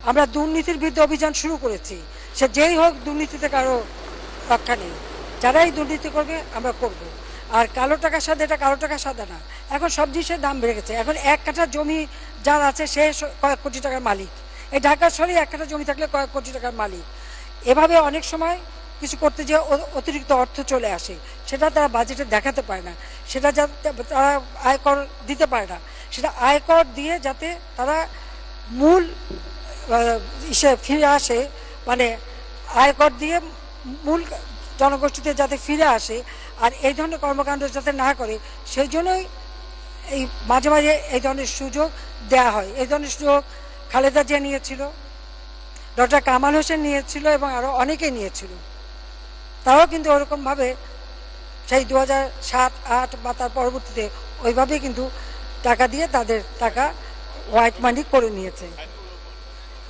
আমরা দুর্নীতির বিরুদ্ধে অভিযান শুরু করেছি, সে যেই হোক দুর্নীতিতে কারো রক্ষা নেই। যারাই দুর্নীতি করবে আমরা করব। আর কালো টাকার সাথে, এটা কালো টাকার সাথে না, এখন সব জিনিসের দাম বেড়ে গেছে। এখন 1 কাঠা জমি যার আছে সে কয়েক কোটি টাকার মালিক। এই ঢাকা শহরে 1 কাঠা জমি থাকলে কয়েক কোটি টাকার মালিক। এভাবে অনেক সময় কিছু করতে যে অতিরিক্ত অর্থ চলে আসে, সেটা তারা বাজেটে দেখাতে পারে না, সেটা যাতে তারা আয়কর দিতে পারে না, সেটা আয়কর দিয়ে যাতে তারা মূল ইসে ফিরে আসে, মানে আয়কর দিয়ে মূল জনগোষ্ঠীতে যাতে ফিরে আসে, আর এই ধরনের কর্মকাণ্ড যাতে না করে, সেই জন্যই এই মাঝে মাঝে এই ধরনের সুযোগ দেয়া হয়। এই ধরনের সুযোগ খালেদা জিয়া নিয়েছিল, ডক্টর কামাল হোসেন নিয়েছিল, এবং আরও অনেকে নিয়েছিল। তারাও কিন্তু ওরকমভাবে সেই 2007-08 বা তার পরবর্তীতে ওইভাবেই কিন্তু টাকা দিয়ে তাদের টাকা হোয়াইট মানি করে নিয়েছে।